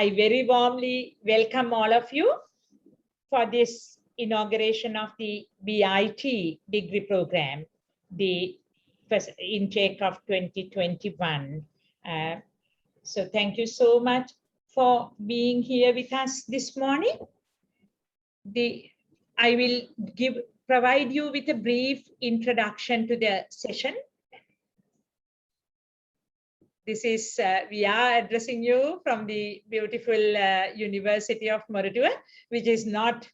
I very warmly welcome all of you for this inauguration of the BIT degree program, the first intake of 2021. So thank you so much for being here with us this morning. I will provide you with a brief introduction to the session. This is, we are addressing you from the beautiful University of Moratuwa, which is not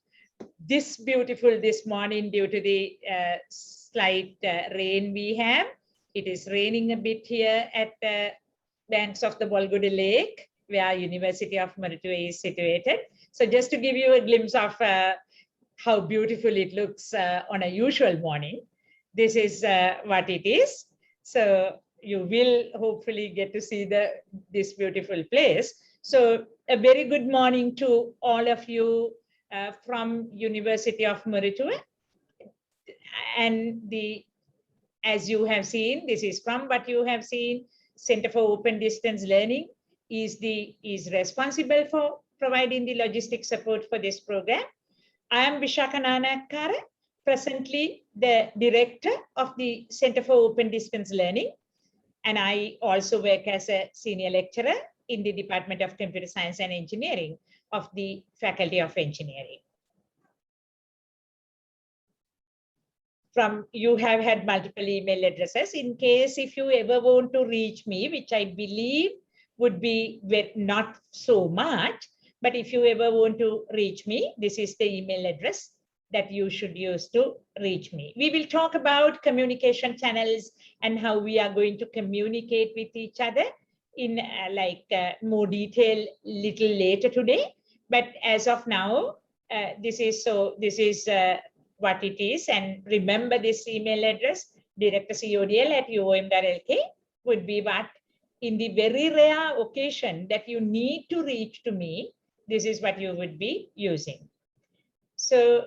this beautiful this morning due to the slight rain we have. It is raining a bit here at the banks of the Bolgoda Lake, where University of Moratuwa is situated. So just to give you a glimpse of how beautiful it looks on a usual morning, this is what it is. So you will hopefully get to see this beautiful place. So a very good morning to all of you from University of Moratuwa. And as you have seen, this is from what you have seen, Center for Open Distance Learning is responsible for providing the logistic support for this program. I am Vishaka Nanakkara, presently the director of the Center for Open Distance Learning. And I also work as a senior lecturer in the Department of Computer Science and Engineering of the Faculty of Engineering. You have had multiple email addresses. In case if you ever want to reach me, which I believe would be not so much, but if you ever want to reach me, this is the email address that you should use to reach me. We will talk about communication channels and how we are going to communicate with each other in more detail little later today. But as of now, this is what it is. And remember this email address, directorcodl@uom.lk would be what, in the very rare occasion that you need to reach to me, this is what you would be using. So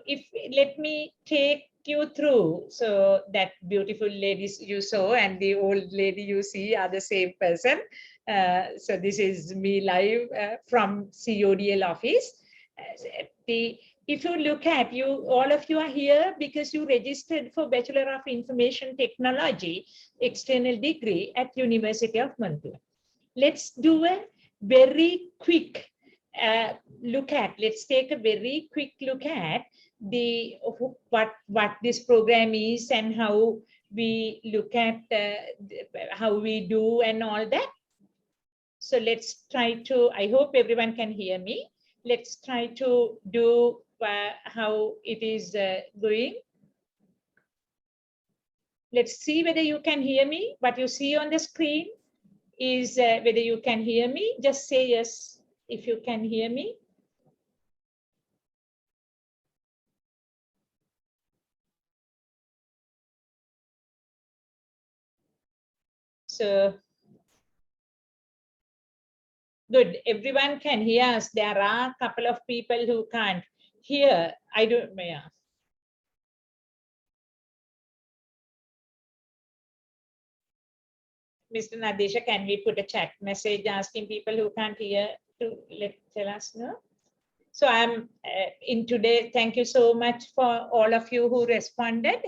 let me take you through, so that beautiful ladies you saw and the old lady you see are the same person. So this is me live from CODL office. If you look at all of you are here because you registered for Bachelor of Information Technology external degree at University of Moratuwa. Let's do a very quick let's take a very quick look at what this program is and how we look at how we do and all that. So let's try to, I hope everyone can hear me. Let's try to do how it is going. Let's see whether you can hear me. What you see on the screen is whether you can hear me. Just say yes if you can hear me. So good, everyone can hear us. There are a couple of people who can't hear. I don't, yeah. Mr. Nadesha, can we put a chat message asking people who can't hear to tell us no? So I'm in today. Thank you so much for all of you who responded.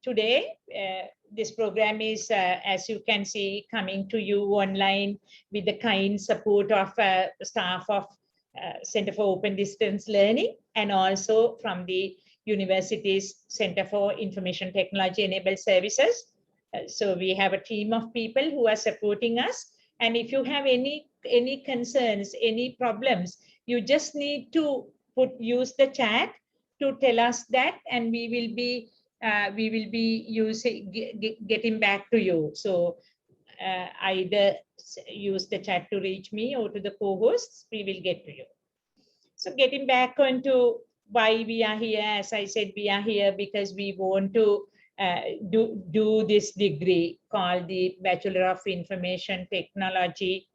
Today, this program is, as you can see, coming to you online with the kind support of staff of Center for Open Distance Learning and also from the University's Center for Information Technology Enabled Services. So we have a team of people who are supporting us. And if you have any concerns, any problems, you just need to use the chat to tell us that, and we will be getting back to you. So either use the chat to reach me or to the co-hosts, we will get to you. So getting back onto why we are here, as I said, we are here because we want to do this degree called the Bachelor of Information Technology,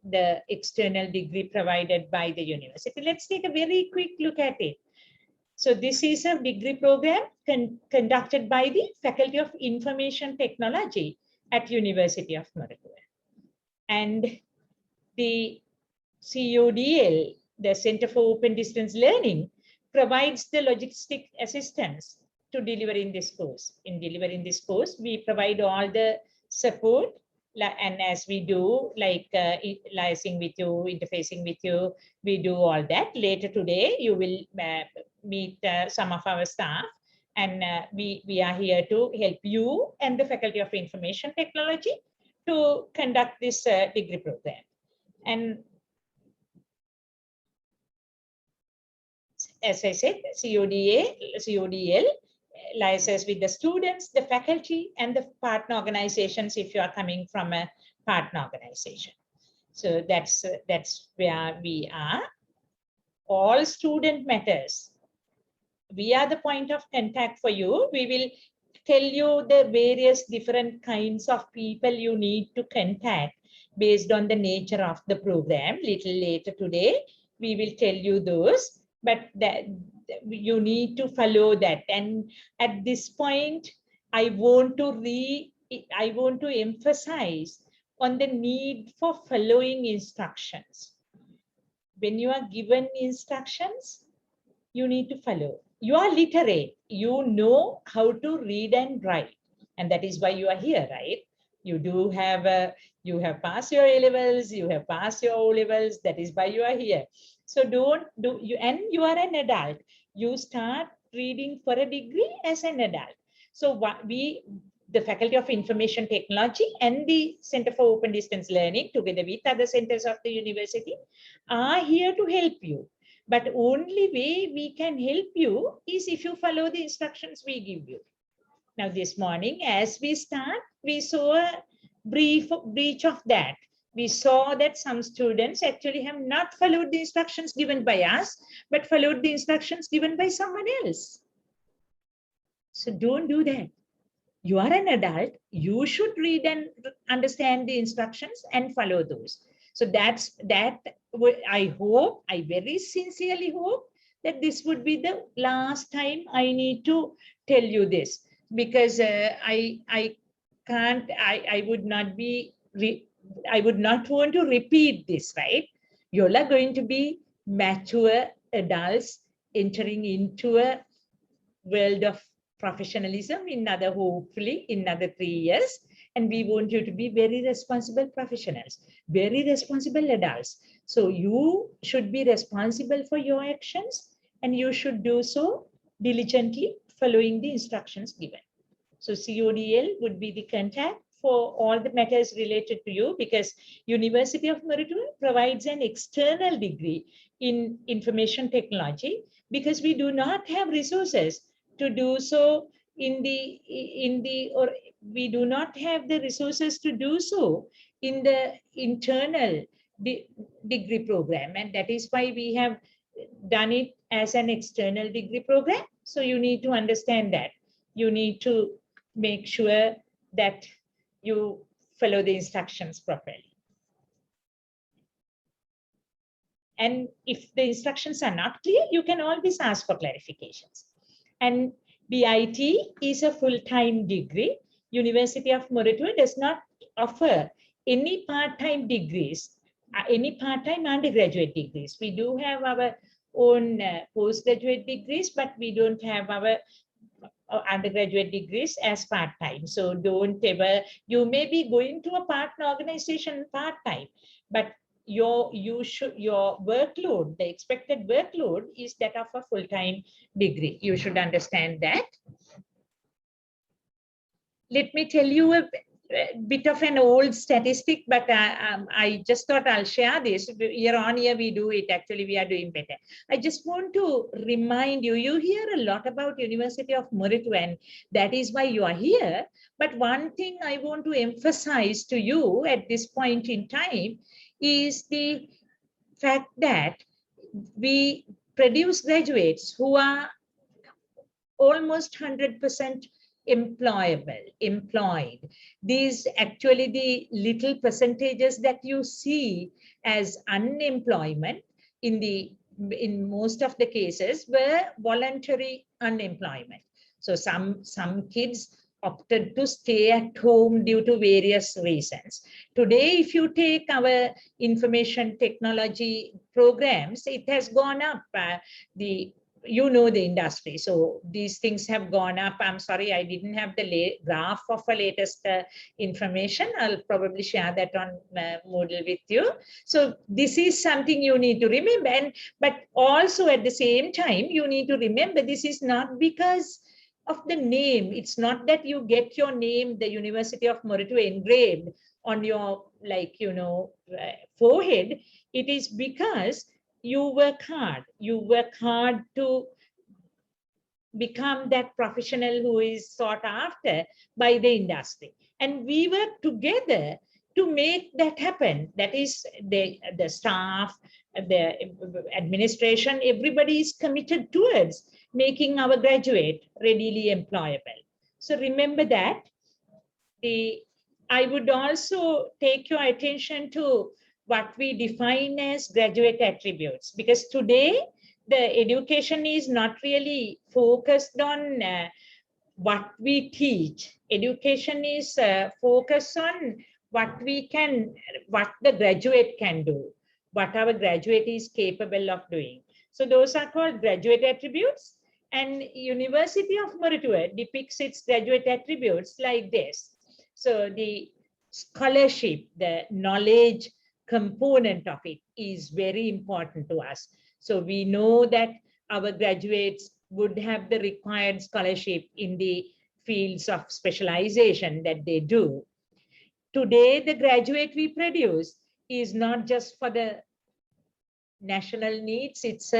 the external degree provided by the university. Let's take a very quick look at it. So this is a degree program conducted by the Faculty of Information Technology at University of Marathwada. And the CODL, the Center for Open Distance Learning, provides the logistic assistance to deliver in this course. In delivering this course, we provide all the support, and as we do, like liaising with you, interfacing with you, we do all that. Later today, you will meet some of our staff, and we are here to help you and the Faculty of Information Technology to conduct this degree program. And as I said, CODL liaises with the students, the faculty, and the partner organizations if you are coming from a partner organization. So that's where we are. All student matters. We are the point of contact for you. We will tell you the various different kinds of people you need to contact based on the nature of the program. Little later today, we will tell you those, but that you need to follow that. And at this point, I want to emphasize on the need for following instructions. When you are given instructions, you need to follow. You are literate. You know how to read and write, and that is why you are here, right? You do have you have passed your A-levels, you have passed your O-levels. That is why you are here. So and you are an adult. You start reading for a degree as an adult. So what the Faculty of Information Technology and the Center for Open Distance Learning, together with other centers of the university, are here to help you. But only way we can help you is if you follow the instructions we give you. Now, this morning, as we start, we saw a breach of that. We saw that some students actually have not followed the instructions given by us, but followed the instructions given by someone else. So don't do that. You are an adult. You should read and understand the instructions and follow those. So that I very sincerely hope that this would be the last time I need to tell you this, because I would not want to repeat this, right? You are going to be mature adults entering into a world of professionalism hopefully in another 3 years. And we want you to be very responsible professionals, very responsible adults. So you should be responsible for your actions, and you should do so diligently following the instructions given. So CODL would be the contact for all the matters related to you, because University of Marathwada provides an external degree in information technology, because we do not have resources to do so we do not have the resources to do so in the internal degree program, and that is why we have done it as an external degree program. So you need to understand that. You need to make sure that you follow the instructions properly. And if the instructions are not clear, you can always ask for clarifications. And BIT is a full-time degree. University of Marathwada does not offer any part-time degrees, any part-time undergraduate degrees. We do have our own postgraduate degrees, but we don't have our undergraduate degrees as part-time. So don't ever, you may be going to a partner organization part-time, but your workload, the expected workload is that of a full-time degree. You should understand that. Let me tell you a bit of an old statistic, but I just thought I'll share this. Year on year, we do it. Actually, we are doing better. I just want to remind you, you hear a lot about University of Marathwada, and that is why you are here. But one thing I want to emphasize to you at this point in time is the fact that we produce graduates who are almost 100% employed. These actually the little percentages that you see as unemployment in the in most of the cases were voluntary unemployment. So some kids opted to stay at home due to various reasons. Today, if you take our information technology programs, it has gone up. The industry, so these things have gone up. I'm sorry, I didn't have the graph of a latest information. I'll probably share that on Moodle with you. So this is something you need to remember, but also at the same time, you need to remember this is not because of the name. It's not that you get your name, the University of Moratuwa, engraved on your forehead. It is because you work hard. You work hard to become that professional who is sought after by the industry. And we work together to make that happen. That is the staff, the administration, everybody is committed towards making our graduate readily employable. So remember that. I would also take your attention to what we define as graduate attributes, because today the education is not really focused on what we teach. Education is focused on what the graduate can do, what our graduate is capable of doing. So those are called graduate attributes. And University of Moratuwa depicts its graduate attributes like this. So the scholarship, the knowledge component of it is very important to us. So we know that our graduates would have the required scholarship in the fields of specialization that they do. Today, the graduate we produce is not just for the national needs. It's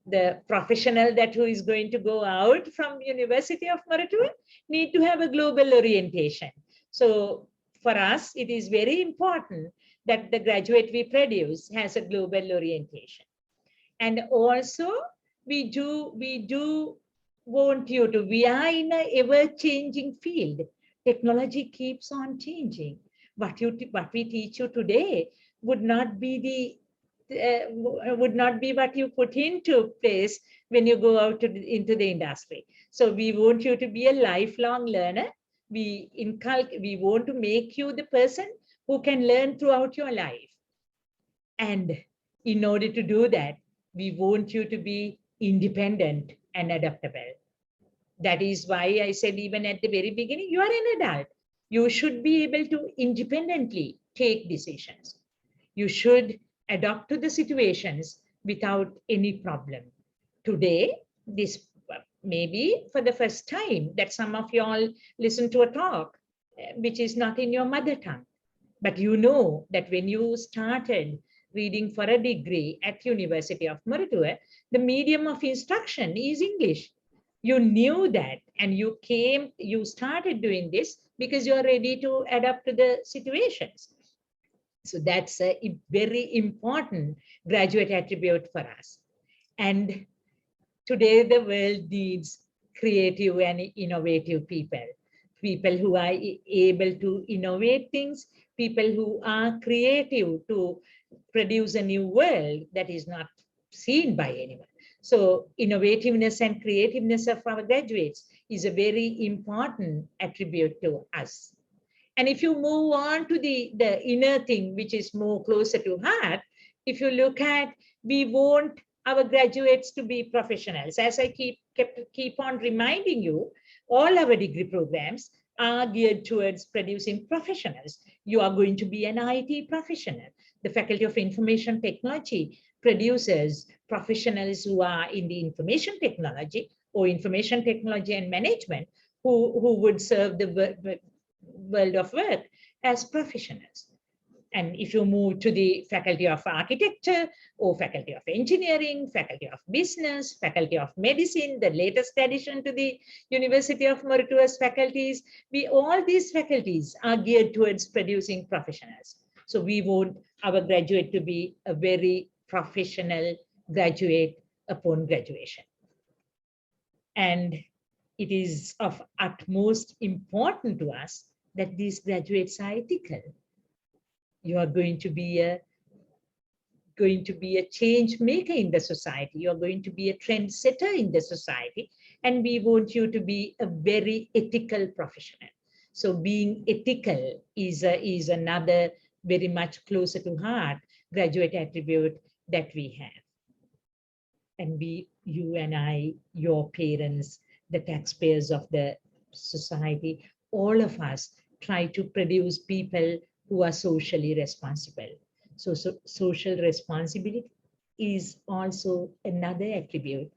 the professional that who is going to go out from University of Moratuwa need to have a global orientation. So for us, it is very important that the graduate we produce has a global orientation. And also we want you to, we are in an ever-changing field. Technology keeps on changing. What we teach you today would not be what you put into place when you go out into the industry. So we want you to be a lifelong learner. We want to make you the person who can learn throughout your life. And in order to do that, we want you to be independent and adaptable. That is why I said even at the very beginning, you are an adult. You should be able to independently take decisions. You should adapt to the situations without any problem. Today, this may be for the first time that some of you all listen to a talk which is not in your mother tongue. But you know that when you started reading for a degree at University of Moratuwa, the medium of instruction is English. You knew that, and you started doing this because you're ready to adapt to the situations. So that's a very important graduate attribute for us. And today the world needs creative and innovative people who are able to innovate things, people who are creative to produce a new world that is not seen by anyone. So innovativeness and creativeness of our graduates is a very important attribute to us. And if you move on to the inner thing, which is more closer to heart, if you look at, we want our graduates to be professionals. As I keep on reminding you, all our degree programs are geared towards producing professionals. You are going to be an IT professional. The Faculty of Information Technology produces professionals who are in the information technology or information technology and management who would serve the world of work as professionals. And if you move to the Faculty of Architecture or Faculty of Engineering, Faculty of Business, Faculty of Medicine, the latest addition to the University of Moratuwa's faculties, all these faculties are geared towards producing professionals. So we want our graduate to be a very professional graduate upon graduation. And it is of utmost importance to us that these graduates are ethical. You are going to be a going to be a change maker in the society. You're going to be a trendsetter in the society. And we want you to be a very ethical professional. So being ethical is another very much closer to heart graduate attribute that we have. And we, you and I, your parents, the taxpayers of the society, all of us try to produce people who are socially responsible. So social responsibility is also another attribute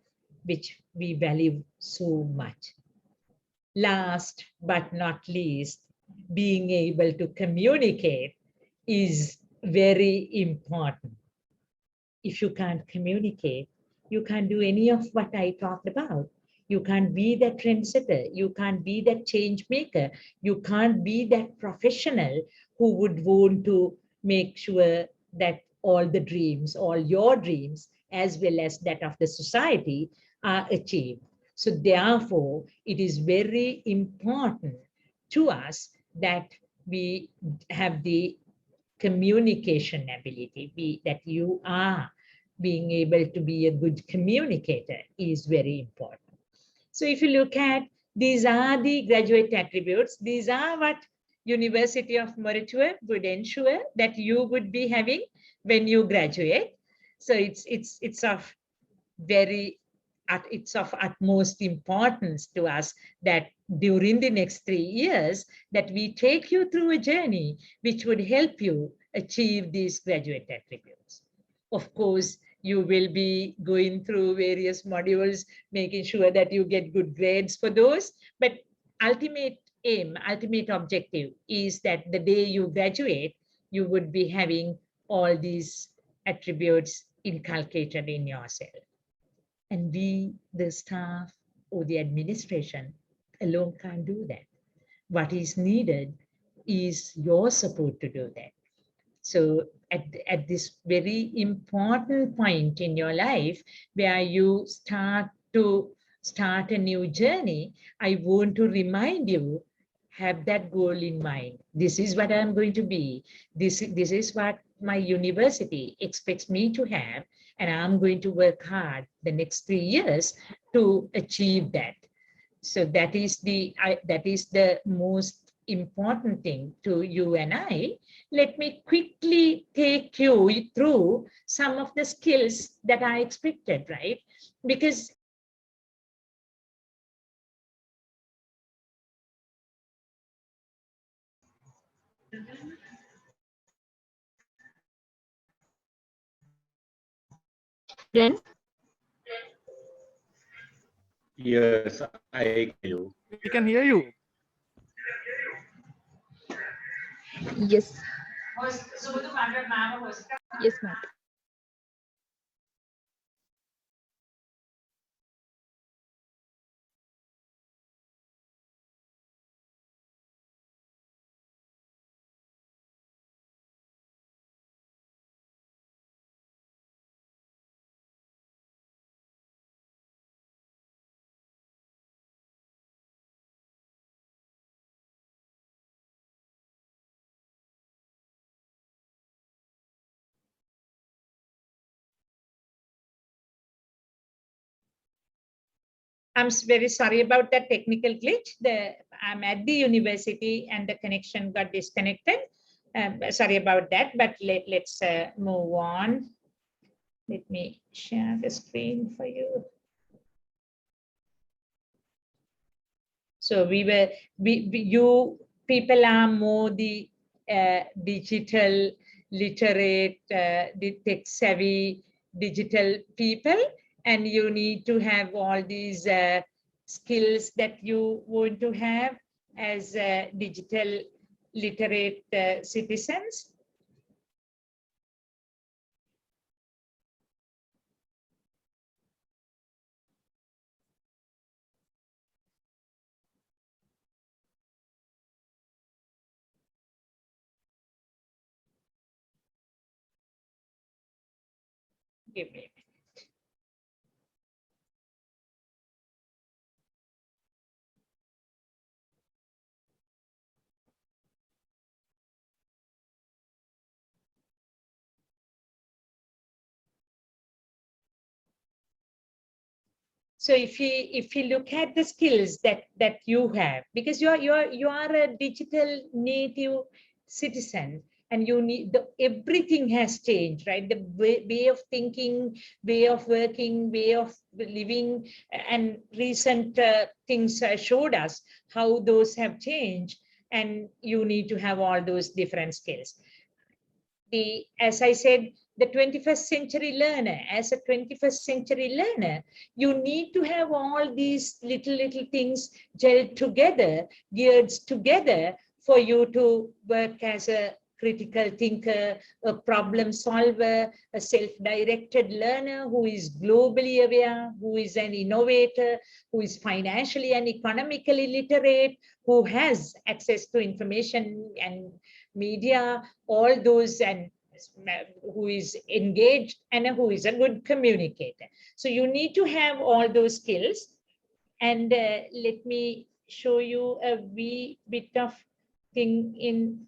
which we value so much. Last but not least, being able to communicate is very important. If you can't communicate, you can't do any of what I talked about. You can't be that trendsetter. You can't be that change maker. You can't be that professional who would want to make sure that all the dreams, all your dreams, as well as that of the society, are achieved. So therefore, it is very important to us that we have the communication ability, that you are being able to be a good communicator is very important. So if you look at, these are the graduate attributes. These are what University of Moritua would ensure that you would be having when you graduate. So it's of very, it's of utmost importance to us that during the next 3 years that we take you through a journey which would help you achieve these graduate attributes. Of course, you will be going through various modules, making sure that you get good grades for those, but ultimate aim, ultimate objective is that the day you graduate, you would be having all these attributes inculcated in yourself. And we, the staff or the administration alone can't do that. What is needed is your support to do that. So at this very important point in your life where you start a new journey, I want to remind you, have that goal in mind. This is what I'm going to be. This is what my university expects me to have, and I'm going to work hard the next 3 years to achieve that. So that is the most important thing to you and I. Let me quickly take you through some of the skills that I expected, right? Because Then Yes, I hear you. We can hear you. yes, yes, ma'am. I'm very sorry about that technical glitch. I'm at the university and the connection got disconnected. Sorry about that, but let's move on. Let me share the screen for you. So you people are more the digital literate, the tech savvy digital people, and you need to have all these skills that you want to have as digital literate citizens. Give me a minute. So if you look at the skills that you have, because you are a digital native citizen, and you need everything has changed, right? The way of thinking, way of working, way of living, and recent things showed us how those have changed, and you need to have all those different skills. As I said, the 21st century learner, as a 21st century learner, you need to have all these little things gelled together, geared together for you to work as a critical thinker, a problem solver, a self-directed learner who is globally aware, who is an innovator, who is financially and economically literate, who has access to information and media, all those, and who is engaged and who is a good communicator. So you need to have all those skills. And let me show you a wee bit of thing in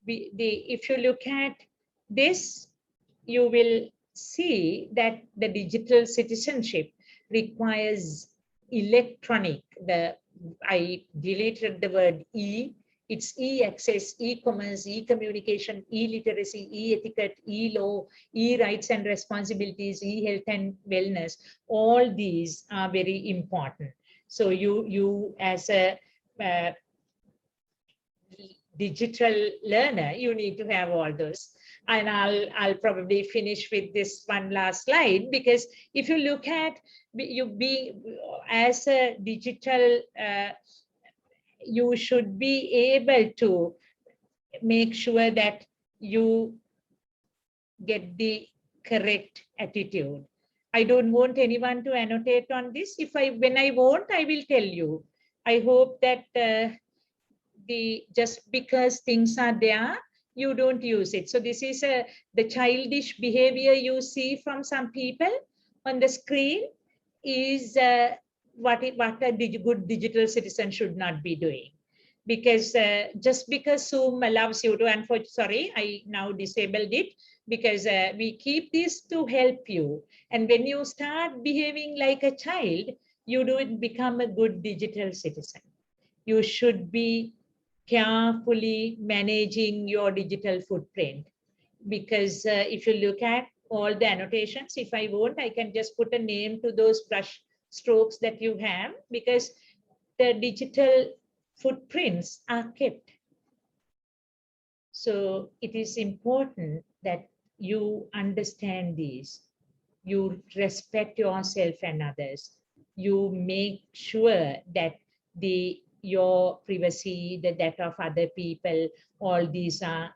if you look at this, you will see that the digital citizenship requires electronic, I deleted the word E. It's e-access, e-commerce, e-communication, e-literacy, e-etiquette, e-law, e-rights and responsibilities, e-health and wellness. All these are very important. So you as a digital learner, you need to have all those. And I'll probably finish with this one last slide, because if you look at as a digital, you should be able to make sure that you get the correct attitude. I don't want anyone to annotate on this. When I want, I will tell you. I hope that just because things are there, you don't use it. So this is the childish behavior you see from some people on the screen is what a good digital citizen should not be doing. Because just because Zoom allows you to, sorry, I now disabled it, because we keep this to help you. And when you start behaving like a child, you don't become a good digital citizen. You should be carefully managing your digital footprint, because if you look at all the annotations, if I want, I can just put a name to those brush strokes that you have, because the digital footprints are kept. So it is important that you understand these, you respect yourself and others, you make sure that your privacy, that of other people, all these are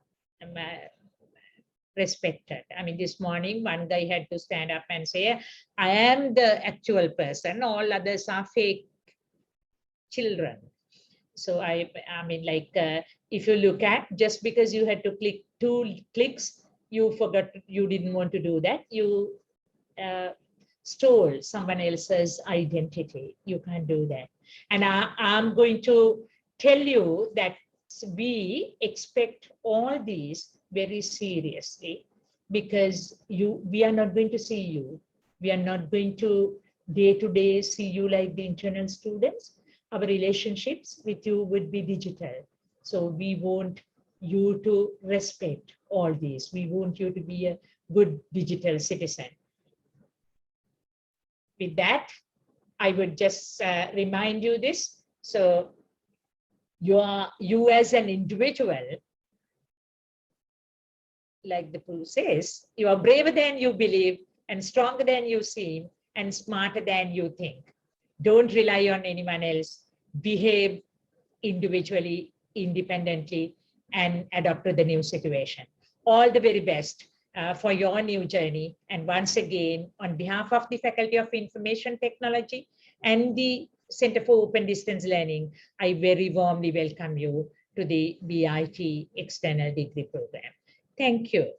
respected. I mean, this morning, one guy had to stand up and say, I am the actual person, all others are fake children. So I mean, like, if you look at, just because you had to click 2 clicks, you forgot, you didn't want to do that. You stole someone else's identity. You can't do that. And I'm going to tell you that we expect all these very seriously, because we are not going to see you. We are not going to day-to-day see you like the internal students. Our relationships with you would be digital. So we want you to respect all these. We want you to be a good digital citizen. With that, I would just remind you this. So you as an individual, like the Pooh says, you are braver than you believe, and stronger than you seem, and smarter than you think. Don't rely on anyone else. Behave individually, independently, and adapt to the new situation. All the very best for your new journey. And once again, on behalf of the Faculty of Information Technology and the Center for Open Distance Learning, I very warmly welcome you to the BIT External Degree Program. Thank you.